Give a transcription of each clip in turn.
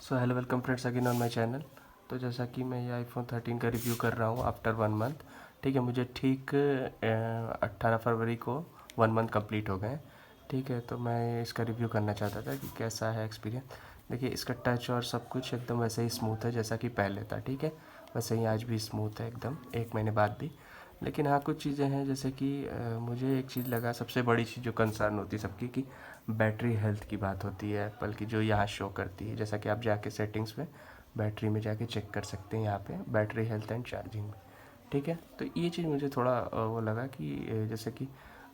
So hello welcome friends again on my channel. तो जैसा कि मैं ये आईफोन 13 का रिव्यू कर रहा हूँ आफ्टर 1 मंथ। ठीक है, मुझे ठीक 18 फरवरी को 1 मंथ कंप्लीट हो गए। ठीक है, तो मैं इसका रिव्यू करना चाहता था कि कैसा है एक्सपीरियंस। देखिए, इसका टच और सब कुछ एकदम वैसे ही स्मूथ है जैसा कि पहले था। ठीक है, वैसे ही आज भी स्मूथ है एकदम 1 महीने बाद भी। लेकिन हाँ, कुछ चीज़ें हैं जैसे कि मुझे एक चीज़ लगा, सबसे बड़ी चीज़ जो कंसर्न होती है सबकी कि बैटरी हेल्थ की बात होती है एप्पल की, जो यहाँ शो करती है। जैसा कि आप जाके सेटिंग्स में बैटरी में जाके चेक कर सकते हैं, यहाँ पे बैटरी हेल्थ एंड चार्जिंग में। ठीक है, तो ये चीज़ मुझे थोड़ा वो लगा कि जैसे कि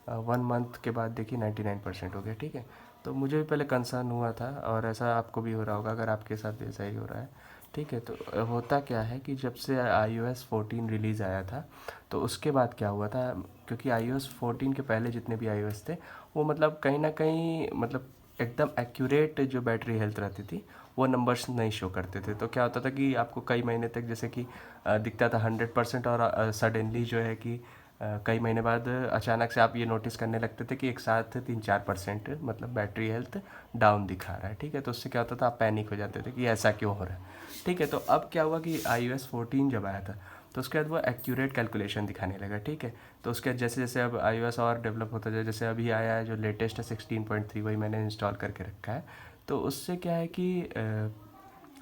1 मंथ के बाद देखिए 99% हो गया। ठीक है, तो मुझे भी पहले कंसर्न हुआ था और ऐसा आपको भी हो रहा होगा अगर आपके साथ भी ऐसा ही हो रहा है। ठीक है, तो होता क्या है कि जब से iOS 14 रिलीज़ आया था तो उसके बाद क्या हुआ था, क्योंकि iOS 14 के पहले जितने भी iOS थे वो मतलब कहीं ना कहीं मतलब एकदम एक्यूरेट जो बैटरी हेल्थ रहती थी वो नंबर्स नहीं शो करते थे। तो क्या होता था कि आपको कई महीने तक जैसे कि दिखता था 100% और सडनली जो है कि कई महीने बाद अचानक से आप ये नोटिस करने लगते थे कि एक साथ 3-4% मतलब बैटरी हेल्थ डाउन दिखा रहा है। ठीक है, तो उससे क्या होता था, आप पैनिक हो जाते थे कि ऐसा क्यों हो रहा है। ठीक है, तो अब क्या हुआ कि iOS 14 जब आया था तो उसके बाद वो एक्यूरेट कैलकुलेशन दिखाने लगा। ठीक है, तो उसके बाद जैसे जैसे अब iOS और डेवलप होता जाए, जैसे अभी आया है जो लेटेस्ट है 16.3, वही मैंने इंस्टॉल करके रखा है। तो उससे क्या है कि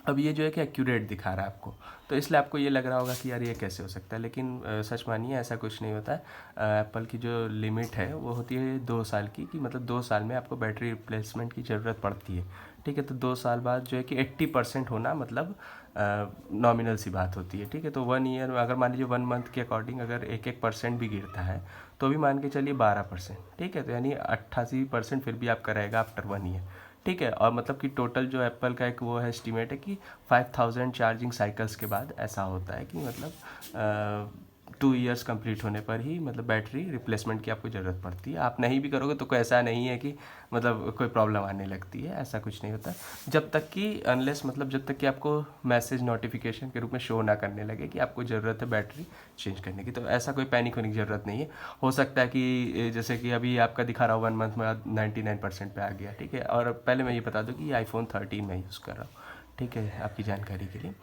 अब ये जो है कि एक्यूरेट दिखा रहा है आपको। तो इसलिए आपको ये लग रहा होगा कि यार ये कैसे हो सकता है, लेकिन सच मानिए ऐसा कुछ नहीं होता है। एप्पल की जो लिमिट है वो होती है 2 साल की, कि मतलब 2 साल में आपको बैटरी रिप्लेसमेंट की ज़रूरत पड़ती है। ठीक है, तो 2 साल बाद जो है कि 80% होना मतलब नॉमिनल सी बात होती है। ठीक है, तो 1 ईयर में अगर मान लीजिए 1 मंथ के अकॉर्डिंग अगर 1-1% भी गिरता है तो भी मान के चलिए 12%। ठीक है, तो यानी 88% फिर भी आपका रहेगा आफ्टर 1 ईयर। ठीक है, और मतलब कि टोटल जो एप्पल का एक वो है एस्टिमेट है कि 5000 चार्जिंग साइकिल्स के बाद ऐसा होता है कि मतलब 2 ईयर्स कंप्लीट होने पर ही मतलब बैटरी रिप्लेसमेंट की आपको ज़रूरत पड़ती है। आप नहीं भी करोगे तो कोई ऐसा नहीं है कि मतलब कोई प्रॉब्लम आने लगती है, ऐसा कुछ नहीं होता। जब तक कि अनलेस मतलब जब तक कि आपको मैसेज नोटिफिकेशन के रूप में शो ना करने लगे कि आपको ज़रूरत है बैटरी चेंज करने की, तो ऐसा कोई पैनिक होने की ज़रूरत नहीं है। हो सकता है कि जैसे कि अभी आपका दिखा रहा हो 1 मंथ में 99% पे आ गया। ठीक है, और पहले मैं ये बता दूं कि ये आईफोन 13 में यूज़ कर रहा हूँ। ठीक है, आपकी जानकारी के लिए।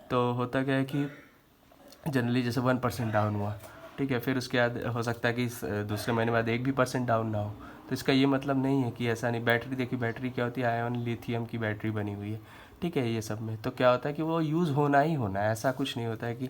तो होता क्या है कि जनरली जैसे 1% डाउन हुआ, ठीक है, फिर उसके बाद हो सकता है कि दूसरे महीने बाद 1 भी % डाउन ना हो। तो इसका ये मतलब नहीं है कि ऐसा नहीं। बैटरी देखिए, बैटरी क्या होती है, आयन लिथियम की बैटरी बनी हुई है। ठीक है, ये सब में तो क्या होता है कि वो यूज़ होना ही होना है, ऐसा कुछ नहीं होता है कि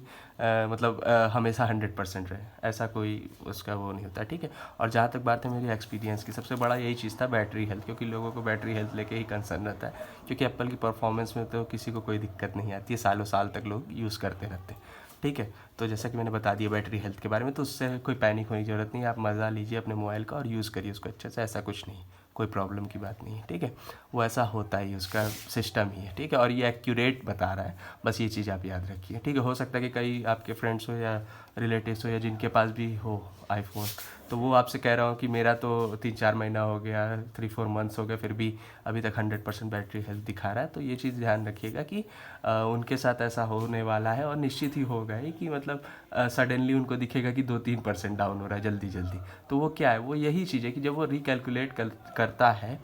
मतलब हमेशा 100% रहे, ऐसा कोई उसका वो नहीं होता। ठीक है, और जहाँ तक बात है मेरी एक्सपीरियंस की, सबसे बड़ा यही चीज़ था बैटरी हेल्थ, क्योंकि लोगों को बैटरी हेल्थ लेके ही कंसर्न रहता है। क्योंकि एप्पल की परफॉर्मेंस में तो किसी को कोई दिक्कत नहीं आती है, सालों साल तक लोग यूज़ करते रहते हैं। ठीक है, तो जैसा कि मैंने बता दिया बैटरी हेल्थ के बारे में, तो उससे कोई पैनिक होने की ज़रूरत नहीं है। आप मज़ा लीजिए अपने मोबाइल का और यूज़ करिए उसको अच्छे से, ऐसा कुछ नहीं, कोई प्रॉब्लम की बात नहीं है। ठीक है, वो ऐसा होता ही, उसका सिस्टम ही है। ठीक है, और ये एक्यूरेट बता रहा है, बस ये चीज़ आप याद रखिए। ठीक है, हो सकता है कि कई आपके फ्रेंड्स हो या रिलेटिव्स हो या जिनके पास भी हो आईफोन, तो वो आपसे कह रहा हूँ कि मेरा तो 3-4 महीना हो गया, 3-4 मंथ्स हो गए, फिर भी अभी तक 100% बैटरी हेल्थ दिखा रहा है। तो ये चीज़ ध्यान रखिएगा कि उनके साथ ऐसा होने वाला है और निश्चित ही होगा ही कि मतलब सडनली उनको दिखेगा कि 2-3% डाउन हो रहा है जल्दी जल्दी। तो वो क्या है, वो यही चीज़ है कि जब वो रिकैलकुलेट करता है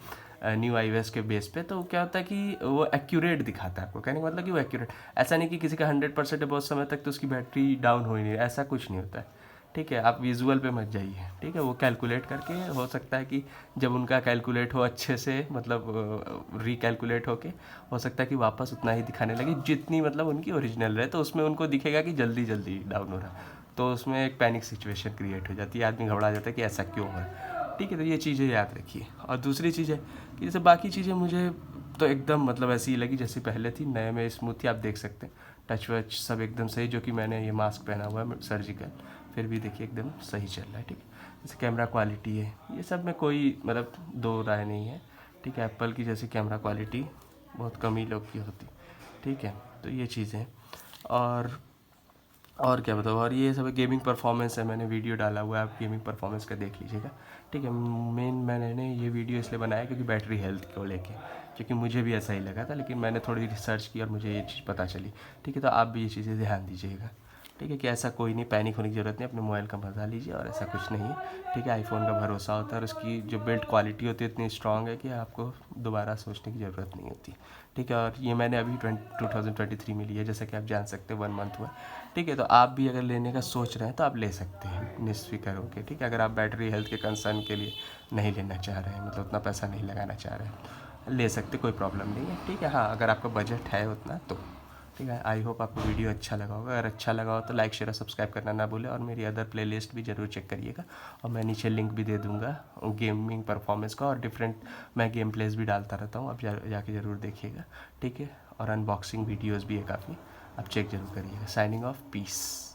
न्यू iOS के बेस पे, तो क्या होता है कि वो एक्यूरेट दिखाता है आपको। कहने का मतलब कि वो एक्यूरेट, ऐसा नहीं कि किसी का 100% है बहुत समय तक तो उसकी बैटरी डाउन हो ही नहीं, ऐसा कुछ नहीं होता है। ठीक है, आप विजुअल पे मत जाइए। ठीक है, वो कैलकुलेट करके, हो सकता है कि जब उनका कैलकुलेट हो अच्छे से मतलब रिकैलकुलेट होके, हो सकता है कि वापस उतना ही दिखाने लगे जितनी मतलब उनकी ओरिजिनल रहे, तो उसमें उनको दिखेगा कि जल्दी जल्दी डाउन हो रहा है। तो उसमें एक पैनिक सिचुएशन क्रिएट हो जाती है, आदमी घबरा जाता है कि ऐसा क्यों हो रहा है। ठीक है, तो ये चीज़ें याद रखिए। और दूसरी चीज़ है कि जैसे बाकी चीज़ें मुझे तो एकदम मतलब ऐसी ही लगी जैसी पहले थी, नए में स्मूथ थी, आप देख सकते हैं। टच वच सब एकदम सही, जो कि मैंने ये मास्क पहना हुआ है सर्जिकल, फिर भी देखिए एकदम सही चल रहा है। ठीक है, जैसे कैमरा क्वालिटी है, ये सब में कोई मतलब दो राय नहीं है। ठीक है, एप्पल की जैसी कैमरा क्वालिटी बहुत कम ही लोग की होती। ठीक है, तो ये चीज़ें हैं। और क्या बताऊँ, और ये सब गेमिंग परफॉर्मेंस है, मैंने वीडियो डाला हुआ है, आप गेमिंग परफॉर्मेंस का देख लीजिएगा। ठीक है, मेन मैंने ये वीडियो इसलिए बनाया क्योंकि बैटरी हेल्थ को लेके, क्योंकि मुझे भी ऐसा ही लगा था, लेकिन मैंने थोड़ी रिसर्च की और मुझे ये चीज़ पता चली। ठीक है, तो आप भी ये चीज़ें ध्यान दीजिएगा। ठीक है, कि ऐसा कोई नहीं, पैनिक होने की ज़रूरत नहीं, अपने मोबाइल का मज़ा लीजिए और ऐसा कुछ नहीं है। ठीक है, आईफोन का भरोसा होता है और उसकी जो बिल्ड क्वालिटी होती है इतनी स्ट्रांग है कि आपको दोबारा सोचने की ज़रूरत नहीं होती। ठीक है, और ये मैंने अभी 2023 में लिया, जैसा कि आप जान सकते हैं 1 मंथ हुआ। ठीक है, तो आप भी अगर लेने का सोच रहे हैं तो आप ले सकते हैं निश्चिंत होकर। ठीक है, अगर आप बैटरी हेल्थ के कंसर्न के लिए नहीं लेना चाह रहे हैं, मतलब उतना पैसा नहीं लगाना चाह रहे हैं, ले सकते, कोई प्रॉब्लम नहीं है। ठीक है, हाँ, अगर आपका बजट है उतना तो। ठीक है, आई होप आपको वीडियो अच्छा लगा होगा। अगर अच्छा लगा हो तो लाइक शेयर और सब्सक्राइब करना ना भूलें, और मेरी अदर प्लेलिस्ट भी ज़रूर चेक करिएगा, और मैं नीचे लिंक भी दे दूँगा गेमिंग परफॉर्मेंस का, और डिफरेंट मैं गेम प्लेस भी डालता रहता हूँ, आप जाके ज़रूर देखिएगा। ठीक है, और अनबॉक्सिंग वीडियोज़ भी है काफ़ी, आप चेक ज़रूर करिएगा। Signing off, piece.